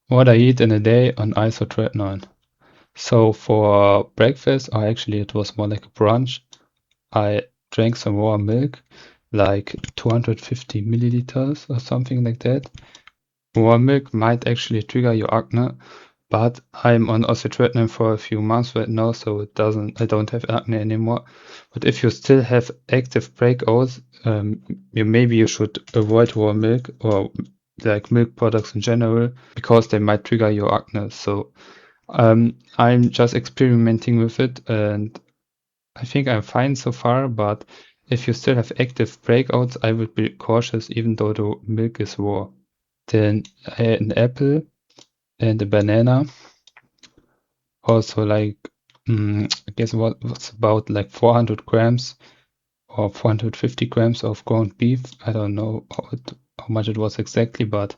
What I eat in a day on Isotretinoin. So for breakfast, or actually it was more like a brunch, I drank some raw milk, like 250 milliliters or something like that. Raw milk might actually trigger your acne, but I'm on Isotretinoin for a few months right now, so I don't have acne anymore. But if you still have active breakouts, maybe you should avoid raw milk or like milk products in general because they might trigger your acne. So I'm just experimenting with it, and I think I'm fine so far. But if you still have active breakouts, I would be cautious, even though the milk is raw. Then I had an apple and a banana. Also, like I guess what was about like 400 grams or 450 grams of ground beef. I don't know how much it was exactly, but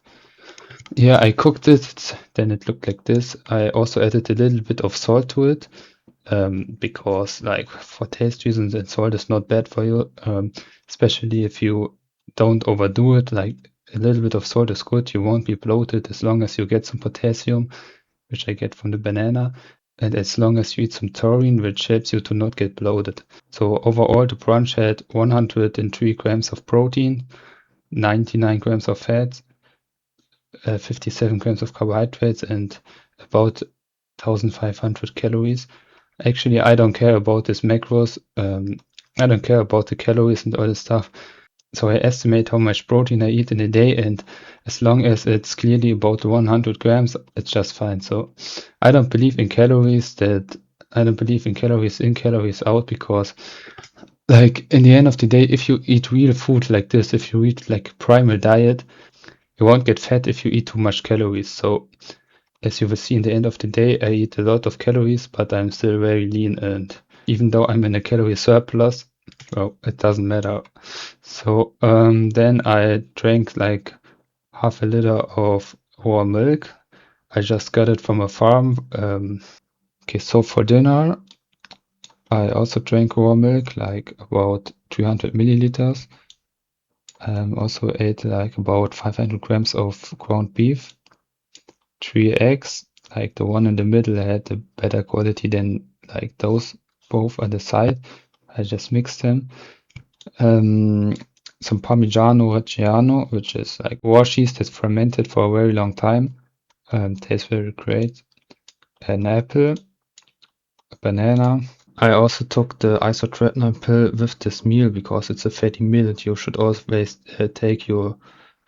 yeah, I cooked it. Then it looked like this. I also added a little bit of salt to it. Because like for taste reasons and salt is not bad for you, especially if you don't overdo it. Like a little bit of salt is good. You won't be bloated as long as you get some potassium, which I get from the banana, and as long as you eat some taurine, which helps you to not get bloated. So overall, the brunch had 103 grams of protein, 99 grams of fat, 57 grams of carbohydrates, and about 1500 calories. Actually, I don't care about this macros. I don't care about the calories and all this stuff. So I estimate how much protein I eat in a day, and as long as it's clearly about 100 grams, it's just fine. So I don't believe in calories I don't believe in calories in, calories out, because like in the end of the day, if you eat real food like this, if you eat like a primal diet, you won't get fat if you eat too much calories. So as you will see in the end of the day, I eat a lot of calories, but I'm still very lean. And even though I'm in a calorie surplus, well, it doesn't matter. So then I drank like half a liter of raw milk. I just got it from a farm. Okay, so for dinner, I also drank raw milk, like about 300 milliliters. Also ate like about 500 grams of ground beef, 3 eggs. Like the one in the middle had a better quality than like those both on the side. I just mixed them. Some Parmigiano Reggiano, which is like raw cheese that's fermented for a very long time. Tastes very great. An apple, a banana. I also took the isotretinoin pill with this meal because it's a fatty meal, and you should always take your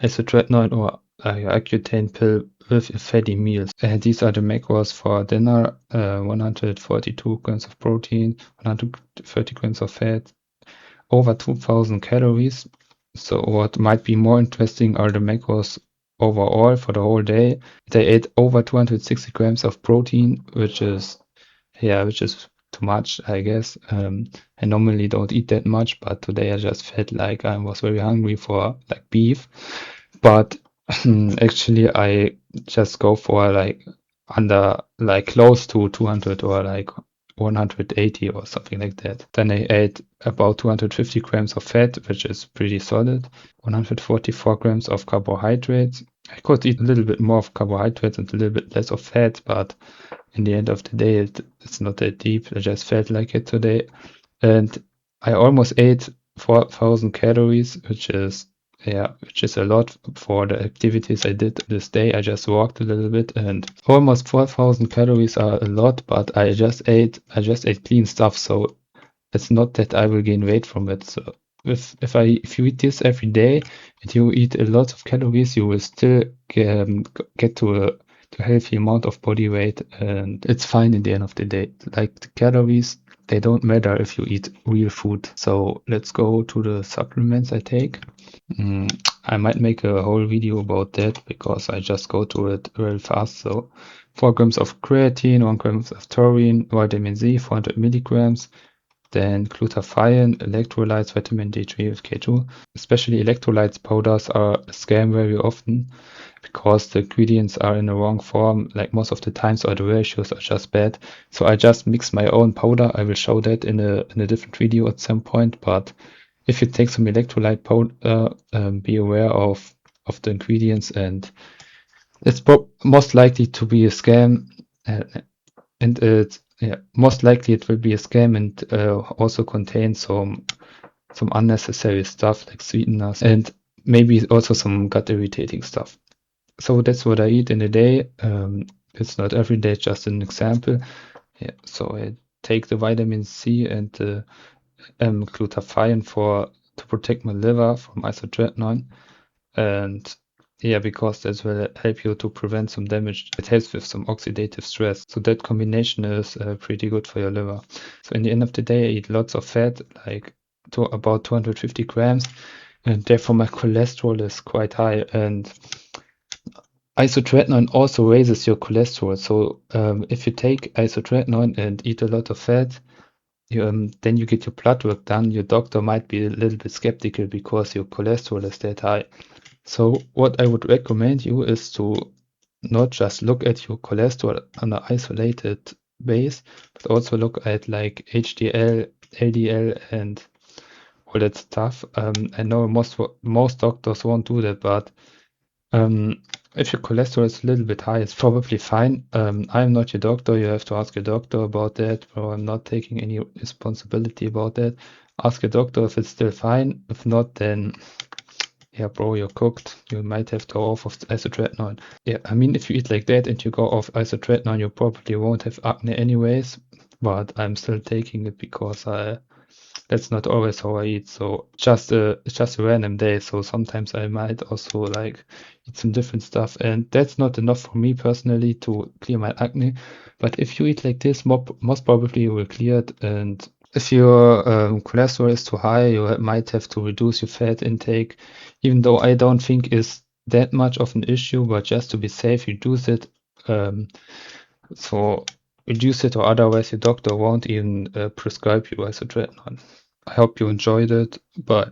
isotretinoin or your Accutane pill with your fatty meals. These are the macros for dinner: 142 grams of protein, 130 grams of fat, over 2000 calories. So what might be more interesting are the macros overall for the whole day. They ate over 260 grams of protein, which is too much, I guess. I normally don't eat that much, but today I just felt like I was very hungry for like beef. But actually, I just go for like under like close to 200 or like 180 or something like that. Then I ate about 250 grams of fat, which is pretty solid, 144 grams of carbohydrates. I could eat a little bit more of carbohydrates and a little bit less of fat, but in the end of the day, it's not that deep. I just felt like it today. And I almost ate 4,000 calories, which is a lot for the activities I did this day. I just walked a little bit, and almost 4,000 calories are a lot, but I just ate clean stuff, so it's not that I will gain weight from it. So if you eat this every day and you eat a lot of calories, you will still get to a healthy amount of body weight, and it's fine in the end of the day. Like the calories, they don't matter if you eat real food. So let's go to the supplements I take. I might make a whole video about that because I just go to it real fast. So 4 grams of creatine, 1 grams of taurine, vitamin Z, 400 milligrams, then glutathione, electrolytes, vitamin D3 with K2. Especially electrolytes powders are a scam very often because the ingredients are in the wrong form, like most of the times, or the ratios are just bad. So I just mix my own powder. I will show that in a different video at some point. But if you take some electrolyte powder, be aware of the ingredients, and It's most likely to be a scam, uh, and most likely it will be a scam and also contain some unnecessary stuff like sweeteners and maybe also some gut irritating stuff. So that's what I eat in a day. It's not every day, just an example. Yeah, so I take the vitamin C and the glutathione to protect my liver from isotretinoin. And yeah, because that will help you to prevent some damage. It helps with some oxidative stress. So that combination is pretty good for your liver. So in the end of the day, I eat lots of fat, like about 250 grams, and therefore my cholesterol is quite high. And isotretinoin also raises your cholesterol. So if you take isotretinoin and eat a lot of fat, then you get your blood work done. Your doctor might be a little bit skeptical because your cholesterol is that high. So what I would recommend you is to not just look at your cholesterol on an isolated base, but also look at like HDL, LDL, and all that stuff. I know most doctors won't do that, but if your cholesterol is a little bit high, it's probably fine. I'm not your doctor. You have to ask your doctor about that, or I'm not taking any responsibility about that. Ask your doctor if it's still fine. If not, then yeah, bro, you're cooked. You might have to go off of isotretinoin. Yeah, I mean, if you eat like that and you go off isotretinoin, you probably won't have acne anyways. But I'm still taking it because that's not always how I eat. So it's just a random day. So sometimes I might also like eat some different stuff, and that's not enough for me personally to clear my acne. But if you eat like this, most probably you will clear it. And if your cholesterol is too high, you might have to reduce your fat intake, even though I don't think is that much of an issue. But just to be safe, reduce it. Um, so reduce it, or otherwise your doctor won't even prescribe you isotretinoin. I hope you enjoyed it. Bye.